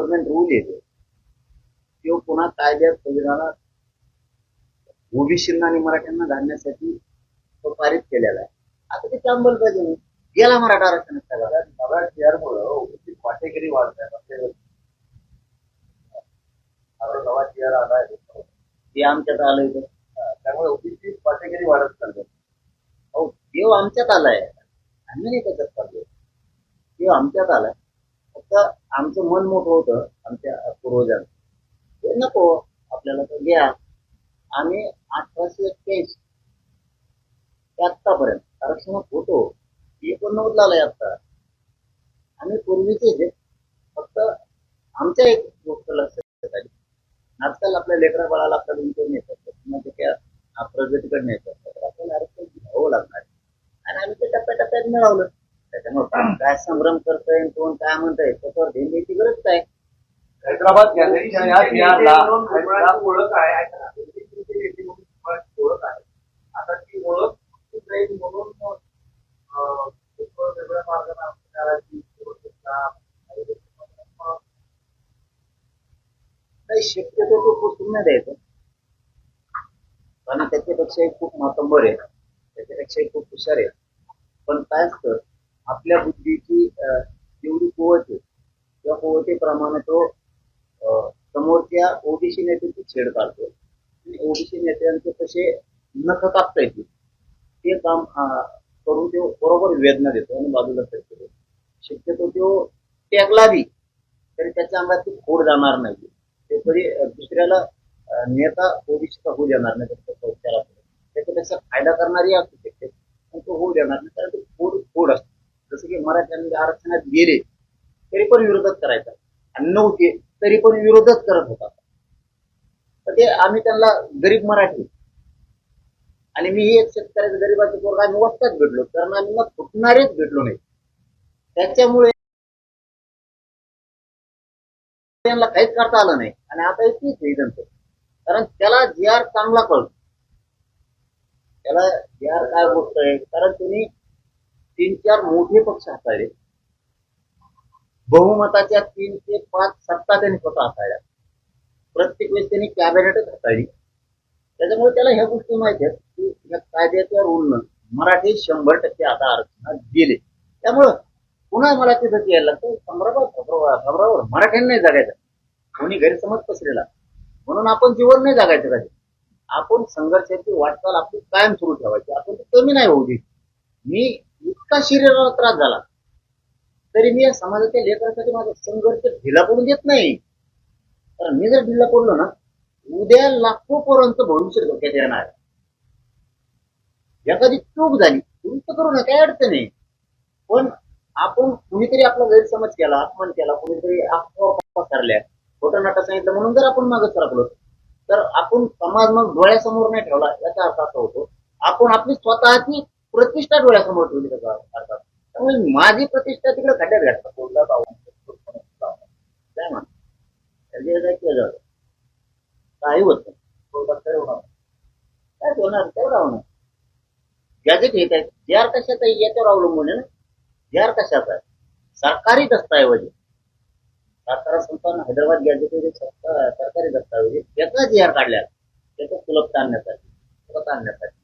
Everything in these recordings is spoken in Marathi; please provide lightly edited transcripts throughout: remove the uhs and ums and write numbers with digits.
गव्हर्नमेंट रूल येतो तो पुन्हा कायद्यात संविधानात ओबीसींना आणि मराठ्यांना घालण्यासाठी तो पारित केलेला आहे. आता ते अंमलबजावणी नाही. गेला मराठा आरक्षणाचा कायदा. सगळ्या टीआरमुळे ओबीसी वाटेगिरी वाढतात. नवा टीआर आला आहे ते आमच्यात आलंय तर त्यामुळे ओबीसी वाटेगिरी वाढत चालले. अहो देव आमच्यात आलाय, आम्ही नाही त्याच्यात चाललोय. देव आमच्यात आलाय. फक्त आमचं मन मोठं होतं आमच्या पूर्वजांचं. ते नको आपल्याला तर घ्या. आम्ही 1881 ते आत्तापर्यंत आरक्षणात होतो. 89 आलाय आता. आम्ही पूर्वीचे जे फक्त आमच्या एक गोष्ट लक्षात आली. आजकाल आपल्या लेकरा बाळाला आपल्याला इंटरनेट येतात म्हणजे त्या प्रगतीकडे येतात तर आपल्याला आरक्षण घ्यावं लागणार आणि आम्ही ते टप्प्याटप्प्यात मिळवलं. त्याच्यामुळे काय संभ्रम करताय कोण काय म्हणताय त्याच्यावर ध्येयाची गरज काय. हैदराबाद गॅलरी ओळख आहे ओळख आहे. आता ती ओळख जाईल म्हणून वेगवेगळ्या मार्गाने नाही शक्यतो तो पुसून नाही द्यायचं कारण त्याच्यापेक्षाही खूप मातंबर आहे, त्याच्यापेक्षाही खूप हुशार आहे. पण काय असतं आपल्या बुद्धीची जेवढी कुवत आहे त्या कुवतीप्रमाणे तो समोरच्या ओबीसी नेत्याची छेड काढतो आणि ओबीसी नेत्यांचे कसे नख कापता येतील ते काम करून तो बरोबर वेदना देतो आणि बाजूला सरकतो. शक्यतो तो टॅगला बी तरी त्याच्या अंगात ती खोड जाणार नाही. ते कधी दुसऱ्याला नेता ओबीसीचा होऊ देणार नाही. त्याच्यापेक्षा फायदा करणारी असू शकते पण तो होऊ देणार नाही कारण ते खोड असते. जसं की मराठ्यांनी आरक्षणात गेले तरी पण विरोधच करायचा आणि नव्हते तरी पण विरोधच करत होता. तर ते आम्ही त्यांना गरीब मराठी आणि मी एक शेतकऱ्याचं गरीबाचं पोरग आम्ही वाटताच भेटलो कारण आम्ही मग फुटणारेच भेटलो नाही. त्याच्यामुळे त्यांना काहीच करता आलं नाही आणि आता येतेच रिझन कारण त्याला जी आर चांगला कळतो. त्याला जी आर काय गोष्ट आहे कारण त्यांनी 3-4 मोठे पक्ष हाताळले. बहुमताच्या 3 ते 5 सत्ता त्यांनी स्वतः हाताळल्या. प्रत्येक वेळेस त्यांनी कॅबिनेटच हाताळली. त्याच्यामुळे त्याला ह्या गोष्टी माहिती आहेत की या कायद्याच्या रूलनं मराठी 100% आता आरक्षणात गेले. त्यामुळं पुन्हा मला तिथं यायला लागतं खबरावर मराठ्यांनी नाही जगायचं. कोणी गैरसमज पसरेला म्हणून आपण जीवन नाही जगायचं कधी. आपण संघर्षाची वाटचाल आपली कायम सुरू ठेवायची. आपण ती कमी नाही होऊ दे. मी इतका शरीराला त्रास झाला तरी मी या समाजाच्या लेकरांसाठी माझा संघर्ष ढिला पडून देत नाही. कारण मी जर ढिला पडलो ना उद्या लाखो पोरांचं भविष्य धोक्यात येणार. एखादी चूक झाली दुरुस्त करू नका काही अडचण नाही पण आपण कुणीतरी आपला गैरसमज केला अपमान केला कुणीतरी अफवा पसरल्या खोटं नाटक सांगितलं म्हणून जर आपण मागं सरकलो तर आपण समाज मग डोळ्यासमोर नाही ठेवला याचा अर्थ असा होतो आपण आपली स्वतःची प्रतिष्ठा डोळ्यासमोर ठेवली त्याचा अर्थ. त्यामुळे माझी प्रतिष्ठा तिकडे खड्ड्यात घातला कोणता काय म्हणा काही होत नाही काय होणार तेवढा होणार. गॅजेट हे काय जे आर कशाचा याच्यावर अवलंबून आहे ना. जे आर कशाचा आहे सरकारी दस्तऐवज सातारा संस्थान हैदराबाद गॅजेट सरकारी दस्तावेज त्याचा जी आर काढल्या त्याचा सुलभता आणण्यासाठी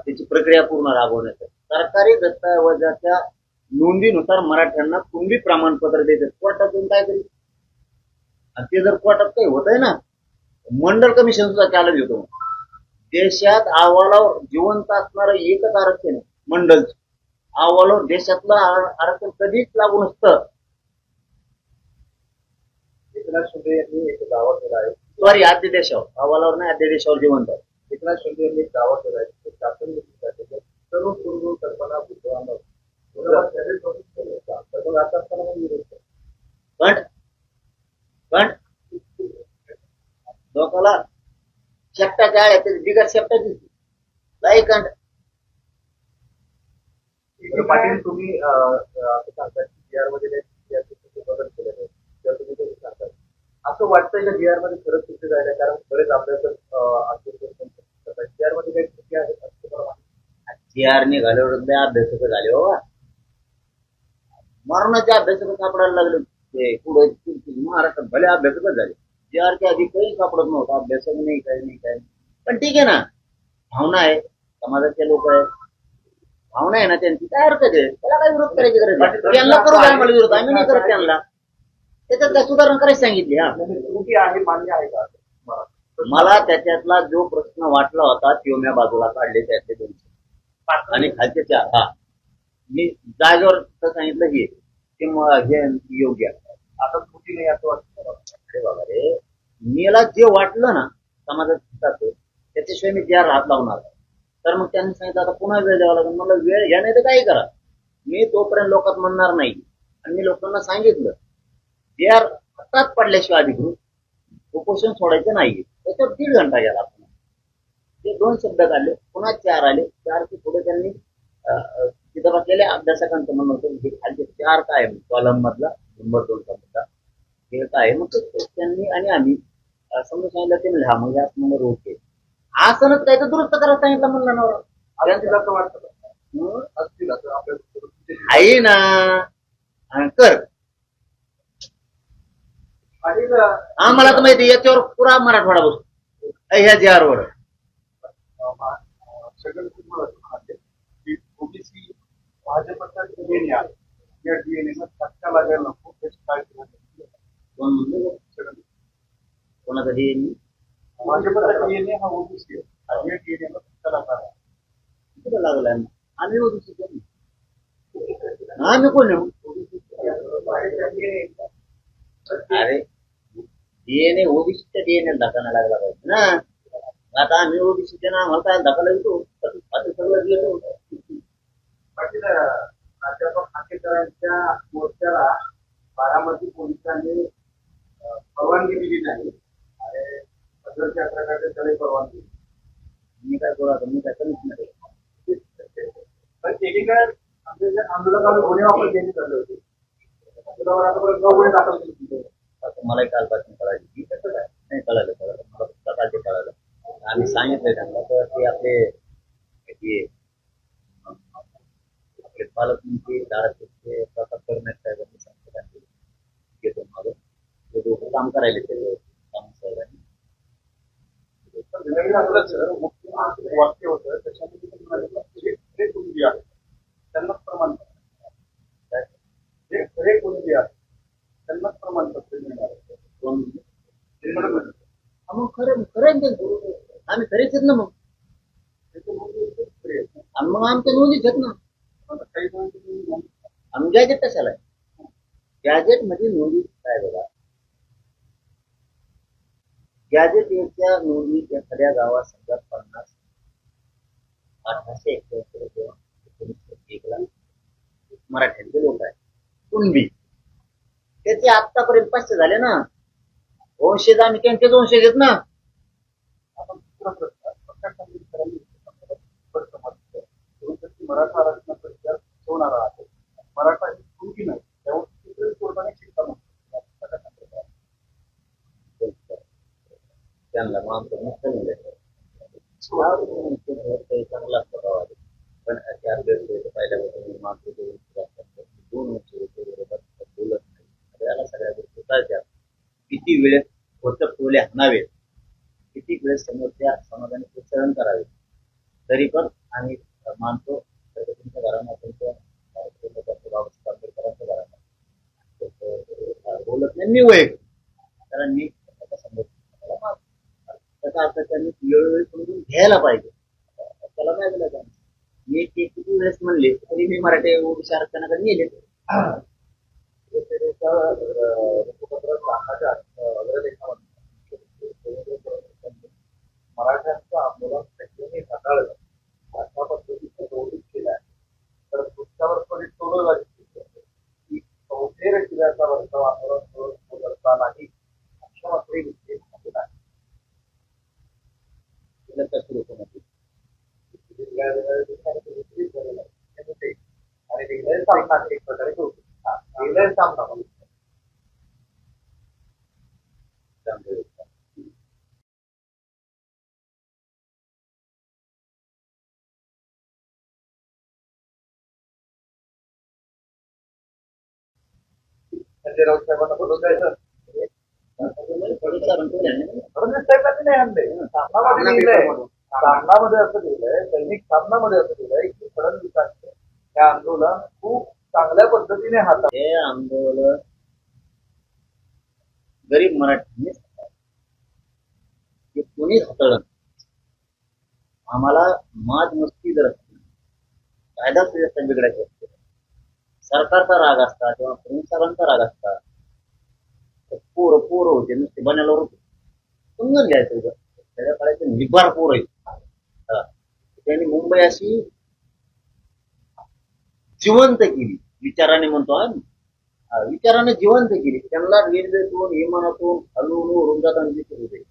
त्याची प्रक्रिया पूर्ण राबवण्यासाठी सरकारी दस्तावेजाच्या नोंदीनुसार मराठ्यांना कुणबी प्रमाणपत्र देतात. कोर्टात येऊन काय करी आणि ते जर कोर्टात काही होत आहे ना मंडळ कमिशन सुद्धा त्याला देतो. देशात अहवालावर जिवंत असणारं एकच आरक्षण आहे मंडळ. अहवालावर देशातलं आरक्षण कधीच लागू नसतं. एकनाथ शिंदे यांनी एक दावा केला आहे. सॉरी अध्यादेशावर अहवालावर नाही अध्यादेशावर जिवंत आहे. एकनाथ शिंदे यांनी एक दावा केला आहे शासन सर्व पूर्व कल्पना पण लोकाला शेपटाच्या आळ्या त्याची बिगर शेपटाची लाईकंड पाटील तुम्ही सांगता जीआर मध्ये बदल केले नाही जर तुम्ही ते सांगता असं वाटतंय का जीआर मध्ये खरंच चुकी जायला कारण बरेच अभ्यास जीआर मध्ये काही चुकी आहेत. जीआर ने घालवलं अभ्यासक झाले बाबा मरणाचे अभ्यासक सापडायला लागले. ते पुढे महाराष्ट्रात भले अभ्यासकच झाले जे आर के आधी काही सापडत नव्हता अभ्यासक नाही काही नाही काही नाही. पण ठीक आहे ना भावना आहे समाजाचे लोक आहेत भावना आहे ना त्यांची काय हरकत आहे त्याला काय विरोध करायची गरज नाही त्यांना करू द्या आम्हाला विरोध आम्ही नाही करत त्यांना त्याच्यात काय सुधारणा करायची सांगितली हा त्रुटी आहे मान्य आहे का मला त्याच्यातला जो प्रश्न वाटला होता तो मी बाजूला काढले त्यातले 200 आणि खालचे 4 हा मी जागेवर सांगितलं हे योग्य आहे आता त्रुटी नाही असं वाटतं अरे बाबा रे मला जे वाटलं ना समाजात हिताचं त्याच्याशिवाय मी ज्या हात लावणार तर मग त्यांनी सांगितलं आता पुन्हा वेळ द्यावा लागेल मला वेळ घ्या नाही तर काही करा मी तोपर्यंत लोकात म्हणणार नाही आणि मी लोकांना सांगितलं जे आर हातात पडल्याशिवाय अधिकृत उपोषण सोडायचं नाही त्याच्यावर 1.5 घंटा गेला आपण ते 2 शब्द काढले पुन्हा 4 आले 4 चे पुढे त्यांनी तिथं बसलेल्या अभ्यासकांचं म्हणणं होतं हे खालचे 4 काय कॉलम मधला नंबर 2 चा मुद्दा हे काय मग त्यांनी आणि आम्ही समजून सांगितलं ते म्हणजे हा म्हणजे असं मला रोज आहे असं काय तर दुरुस्त करायला सांगितलं म्हणलं ना असं वाटतं असतील असं आपल्या आहे ना कर आम्हाला तर माहिती याच्यावर पुरा मराठवाडा बसतो ह्या JR वर की ओबीसी भाजपचा डीएनए आहे या डीएनए ला धक्का लागायला नको याची काळजी कोणाचा DNA भाजपचा डीएनए हा ओबीसी आहे या डीएनए ला धक्का लागणार कुठं लागलाय आम्ही ओबीसी आम्ही कोण अरे DNA ओबीसीच्या DNA धक्का नाही लागला पाहिजे ना आता आम्ही ओबीसीच्या ना आम्हाला काय धक्का लागतो आता सगळं घेतो प्राध्यापक हाकेकरांच्या मोर्चाला बारामती पोलिसांनी परवानगी दिली नाही आणि सदरच्या प्रकारचे त्याला परवानगी मी काय करू आता मी काय करूच नाही पण एकीकडे आपले जे आंदोलकांना गुन्हे वापर केले चालले होते आंदोलकावर आतापर्यंत 9 गुन्हे दाखल केले आता मलाही कालपासून कळायची की कसं काय नाही कळालं मला फक्त काल ते कळालं आम्ही सांगितलंय त्यांना तर ते आपले पालकमंत्री धाराशिवचे करण्यात साहेबांनी सांगितलं घेतो माझं ते दोघं काम करायला ते साहेबांनी नवीन मुख्य वाक्य होतं त्याच्यामध्ये खरे कुणबी आहे त्यांनाच प्रमाणपत्र जे खरे कुणबी आहे त्यांनाच प्रमाणपत्र मिळणार मग खरं खरं आम्ही खरेच आहेत ना मग आणि मग आमच्या नोंदीच आहेत ना आम्ही गॅजेट कशाला आहे गॅजेट मध्ये नोंदी काय बघा गॅजेट याच्या नोंदी एखाद्या गावात समजा 50 1871 किंवा 1901 ला मराठ्यांचे लोक आहेत कुणबी त्याचे आतापर्यंत 500 झाले ना वंशज आम्ही त्यांचेच वंशज आहेत ना आपण मराठा आरक्षणाचा विचार होणार आहे मराठा ही चुकी नाही त्यावर कोर्टाने शिक्षा त्यांना मग आमचं मुख्य चांगला असतो पण पहिल्यापासून मागचे 2 वर्ष बोलत नाही याला सगळ्या गोष्टी कळतात किती वेळेस होतं टोले हाणावेत किती वेळेस समोरच्या समाजाने ते सहन करावे तरी पण आम्ही मानतो तुमच्या घरांना तुमच्या आंबेडकरांच्या घरांना बोलत नाही मी वय कारण मी त्याचा अर्थ त्यांनी वेळोवेळी समजून घ्यायला पाहिजे त्याला काय दिलं का मी ते किती वेळेस म्हणले तरी मी मराठी ओबीसी आरक्षणाकडे नेले मराठ्यांचं आंदोलन सगळ्यांनी हाताळलं अशा पद्धतीचं नोटीस केलं तर पुढच्यावर थोडी टोलं लागली की चौथेर जिल्ह्याचा वर्ष आंदोलन बोलता नाही अशा मात्र सुरू होण्याची आणि सामना एक प्रकारे सामना संजय राऊत साहेबांना बोलवतायचं फडणवीस साहेबांनी नाही आणले सामनामध्ये लिहिलंय सामनामध्ये असं लिहिलंय दैनिक सामनामध्ये असं लिहिलंय की फडणवीसांनी हे आंदोलन खूप चांगल्या पद्धतीने हाताळलं. हे आंदोलन गरीब मराठ्यांनीच हाताळलं. हे कोणीच हाताळलं नाही. आम्हाला माज मस्ती जर असते कायदा सुव्यवस्था बिघडायची असते सरकारचा राग असता किंवा फडणवीसांचा राग असता तर पोरं होते नुसते बनायला होते समजून घ्यायचं होतं त्याच्या काळाचे निबार पोर आहे त्यांनी मुंबई अशी जिवंत केली विचाराने म्हणतो विचाराने जिवंत केली त्यांना रेल्वेतून विमानातून हलवून जाताना दिसत होते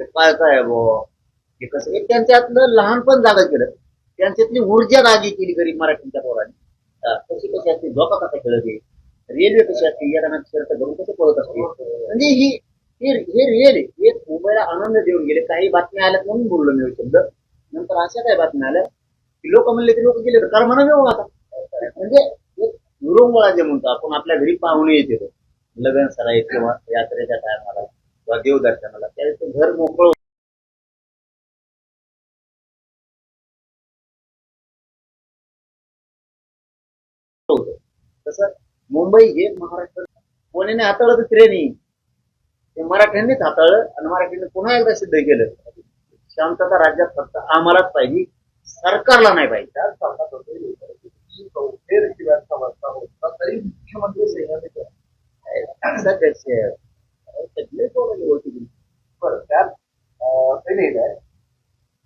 काय काय बुवा हे कसं एक त्यांच्यातलं लहानपण जागा केलं त्यांच्यातली ऊर्जा जागी केली गरीब मराठींच्या पोरांनी कशी असते झोका कसा खेळते रेल्वे कशी असते येताना शर्ट घरून कसं पळत असते म्हणजे हे रिअल आहे एक मुंबईला आनंद देऊन गेले काही बातम्या आल्यात म्हणून बोललो मी शब्द नंतर अशा काही बातम्या आल्या की लोक म्हणले की लोक गेले तर म्हणा घेऊ आता म्हणजे एक विरंगुळा जे म्हणतो आपण आपल्या घरी पाहुणे येते लग्न सराई किंवा यात्रेच्या टायमाला किंवा देवदर्शनाला त्यावेळेस घर मोकळं होतं तसं मुंबई हे महाराष्ट्र कोणीने हाताळलं तर ट्रेनी ते मराठ्यांनीच हाताळलं आणि मराठीने पुन्हा एकदा सिद्ध केलं शांतता राज्यात फक्त आम्हालाच पाहिजे सरकारला नाही पाहिजे. त्याच सामनात होते चौथेर शिव्यांचा वार्ता होता तरी मुख्यमंत्री सह्याद्री बरं त्यात ते लिहिलंय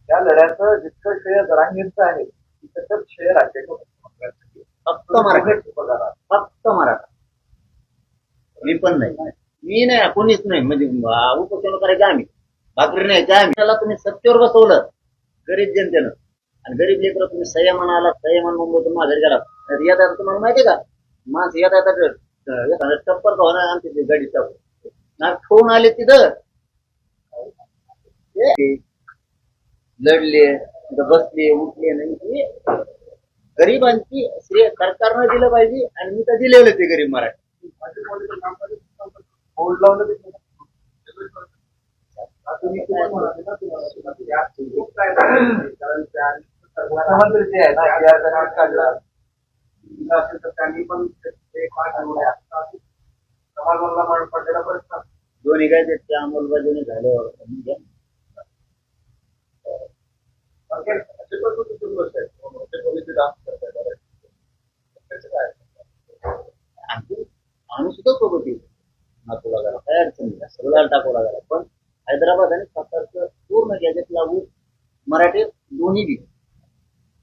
त्या लढ्याचं जितकं श्रेय जरांगीरचं आहे तितकंच श्रेय राज्याच्या मुख्यमंत्र्यांचं फक्त मराठा मी पण नाही मी नाही कोणीच नाही म्हणजे उपोषण करायचं आम्ही भाकरी नाही आम्ही त्याला तुम्ही सत्तेवर बसवलं गरीब जनतेनं आणि गरीब लेकर तुम्ही संयमान आला संयमान मुंबईतून माघारी गेला येतात तुम्हाला माहितीये का माणसं येतात टप्पर का होणार आमची गाडी ना ठेवून आले तिथं लढले तिथं बसले उठले नाही गरिबांची श्रेय सरकारनं दिलं पाहिजे आणि मी तर दिलेलं ते गरीब मराठी बोर्ड लावलं मुख्यमंत्री जे आहे ना काढला असेल तर त्यांनी पण समाजाला पडलेला प्रश्न दोन्ही काय त्या अंमलबजावणी झाल्यावर आम्ही सुद्धा सोबत येऊ नागपूरला गेला काय अडचण नाही सगळ्याला टाकवला गेला पण हैदराबाद आणि सातारचं पूर्ण गॅजेट लागू मराठी दोन्ही बी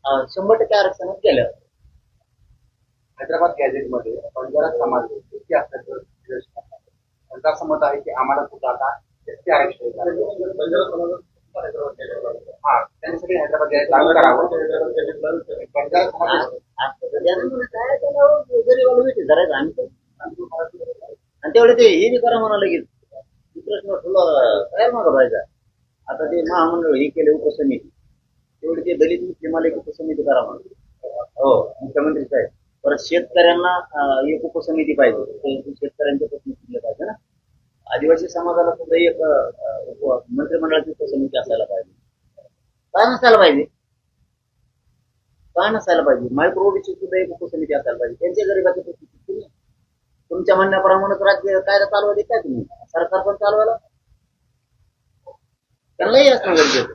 100% आरक्षणात गेलं. हैदराबाद गॅजेटमध्ये बंजारा समाज किती असल्याचं त्यांचा समज आहे की आम्हाला सुद्धा आता एसटी आरक्षण हा त्यांच्यासाठी हैदराबाद गॅजेट लागू करावं बंजारा समाज धरायचं आम्ही आणि तेवढे ते हे बी करा म्हणा लगेच प्रश्न तुला काय मागं पाहिजे आता ते महामंडळ हे केले उपसमिती तेवढे ते दलित मुस्लिमाला एक उपसमिती करा म्हणा हो मुख्यमंत्री साहेब परत शेतकऱ्यांना एक उपसमिती पाहिजे शेतकऱ्यांचे प्रश्न सुटले पाहिजे ना आदिवासी समाजाला सुद्धा एक मंत्रिमंडळाची उपसमिती असायला पाहिजे काय नसायला पाहिजे मायक्रोबीची सुद्धा एक उपसमिती असायला पाहिजे त्यांच्या गरीबाची परिस्थिती तुमच्या म्हणण्याप्रमाणेच राज्य कायदा चालवायचे काय तुम्ही सरकार पण चालवायला त्यांनाही असणं गरजेचं.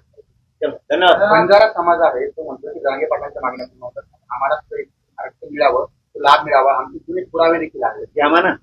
धन्यवाद. बंजारा समाज आहे तो म्हणतो की जरांगे पाटलांच्या मागण्यातून आम्हाला आरक्षण मिळावं लाभ मिळावा आमचे जुने पुरावे देखील आहेत घ्या म्हणा